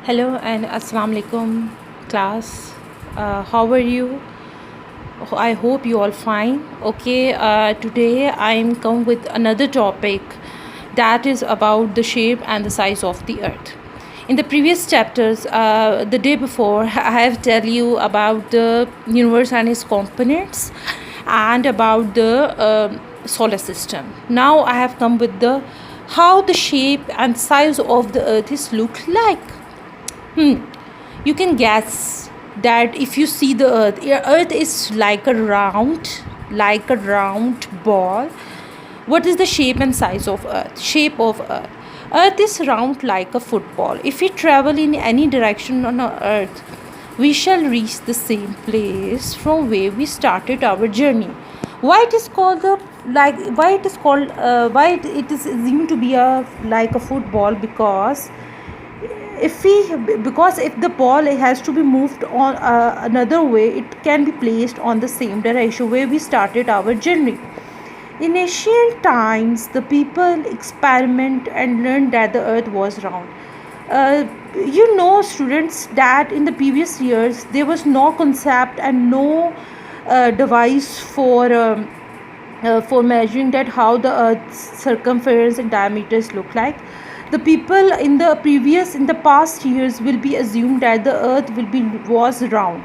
Hello and Assalamu alaikum class. How are you? I hope you all fine. Okay, today I'm come with another topic that is about the shape and the size of the earth. In the previous chapters, the day before, I have tell you about the universe and its components and about the solar system. Now I have come with the how the shape and size of the earth is look like. You can guess that if you see the earth is like a round ball. What is the shape and size of earth? Shape of earth is round like a football. If we travel in any direction on earth, we shall reach the same place from where we started our journey. Why it is called the like why it is called why it is assumed to be a like a football? Because if the ball has to be moved on another way, it can be placed on the same direction where we started our journey. In ancient times, the people experiment and learned that the earth was round. Students, that in the previous years there was no concept and no device for measuring that how the earth's circumference and diameters look like. The people in the past years will be assumed that the earth was round.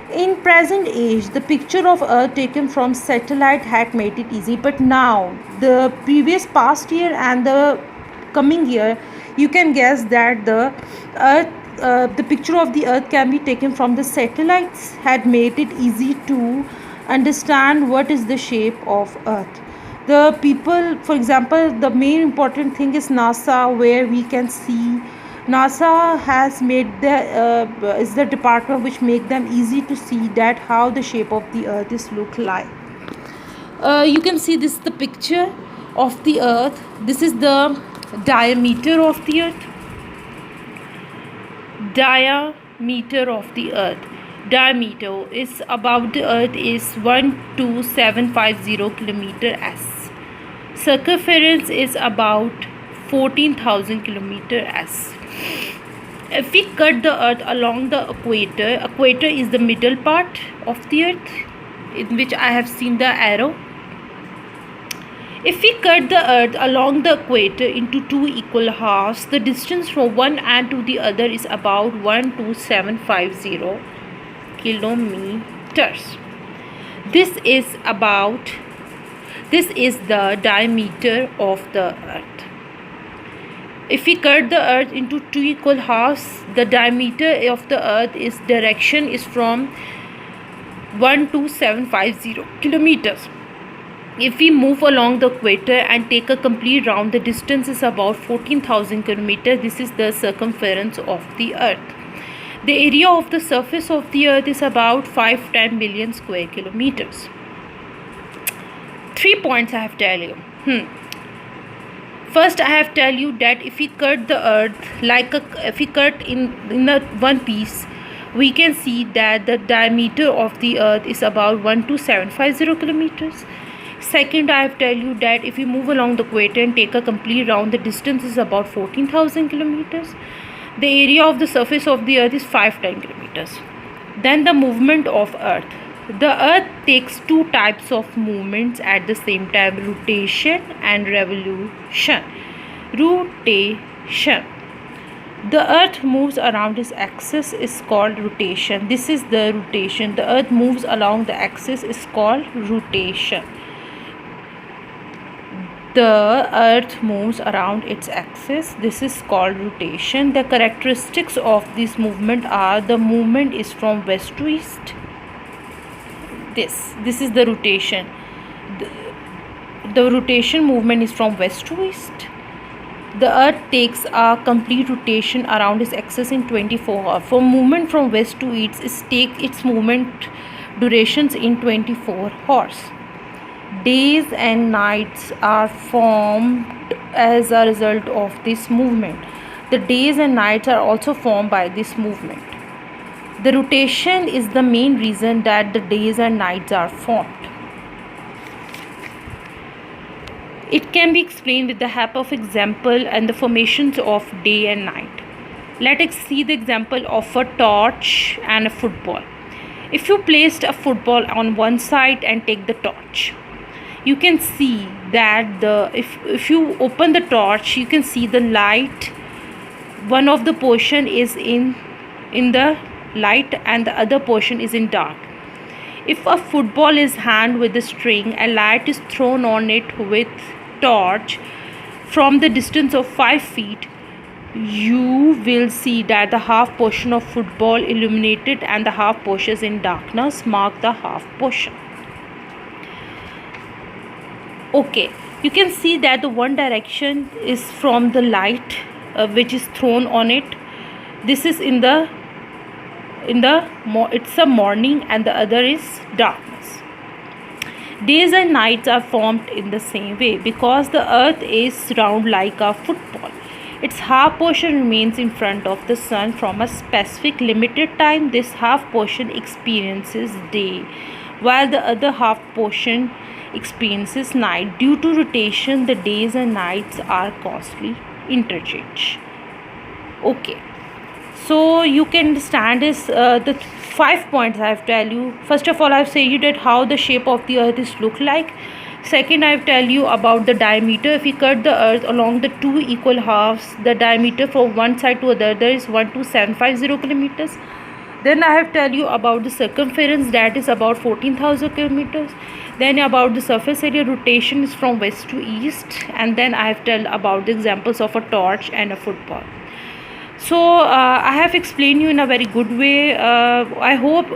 In present age, the picture of earth taken from satellite had made it easy, but now the previous past year and the coming year, you can guess that the picture of the earth can be taken from the satellites had made it easy to understand what is the shape of earth. The people, for example, the main important thing is NASA, where we can see NASA has made is the department which make them easy to see that how the shape of the earth is look like. You can see this the picture of the earth. This is the diameter of the earth. Diameter of the earth. Diameter is about the earth is 12750 kilometer s. Circumference is about 14,000 kilometer s. If we cut the earth along the equator is the middle part of the earth, in which I have seen the arrow. If we cut the earth along the equator into two equal halves, the distance from one end to the other is about 12750 kilometers. This is the diameter of the earth. If we cut the earth into two equal halves, the diameter of the earth is direction is from 12750 kilometers. If we move along the equator and take a complete round, the distance is about 14,000 kilometers. This is the circumference of the earth. The area of the surface of the earth is about 510 billion square kilometers. 3 points I have tell you. First, I have tell you that if we cut the earth if we cut in a one piece, we can see that the diameter of the earth is about 12750 kilometers. Second, I have tell you that if we move along the equator and take a complete round, the distance is about 14,000 kilometers. The area of the surface of the earth is 510 kilometers. Then the movement of earth. The earth takes two types of movements at the same time: rotation and revolution. Rotation. The earth moves around its axis is called rotation. This is the rotation. The earth moves along the axis is called rotation. The earth moves around its axis. This is called rotation. The characteristics of this movement are: the movement is from west to east. This is the rotation. The rotation movement is from west to east. The earth takes a complete rotation around its axis in 24 hours. For movement from west to east, it takes its movement durations in 24 hours. Days and nights are formed as a result of this movement. The days and nights are also formed by this movement. The rotation is the main reason that the days and nights are formed. It can be explained with the help of example and the formations of day and night. Let us see the example of a torch and a football. If you placed a football on one side and take the torch, you can see that if you open the torch, you can see the light. One of the portion is in the light and the other portion is in dark. If a football is hung with a string and light is thrown on it with torch from the distance of 5 feet, you will see that the half portion of football illuminated and the half portions in darkness mark the half portion. Okay, you can see that the one direction is from the light which is thrown on it. This is it's a morning, and the other is darkness. Days and nights are formed in the same way because the earth is round like a football. Its half portion remains in front of the sun from a specific limited time. This half portion experiences day, while the other half portion experiences night. Due to rotation, the days and nights are constantly interchanged. Okay, so you can understand is the 5 points I have tell you. First of all, I have said you that how the shape of the earth is look like. Second, I have tell you about the diameter. If we cut the earth along the two equal halves, the diameter from one side to the other is 12750 kilometers. Then I have tell you about the circumference, that is about 14,000 kilometers. Then about the surface area, rotation is from west to east. And then I have tell about the examples of a torch and a football. So I have explained you in a very good way. I hope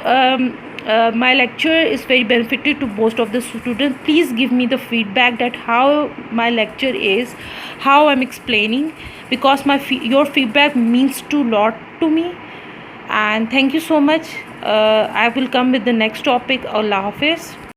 my lecture is very beneficial to most of the students. Please give me the feedback that how my lecture is, how I'm explaining, because your feedback means a lot to me. And thank you so much. I will come with the next topic. Allah Hafiz.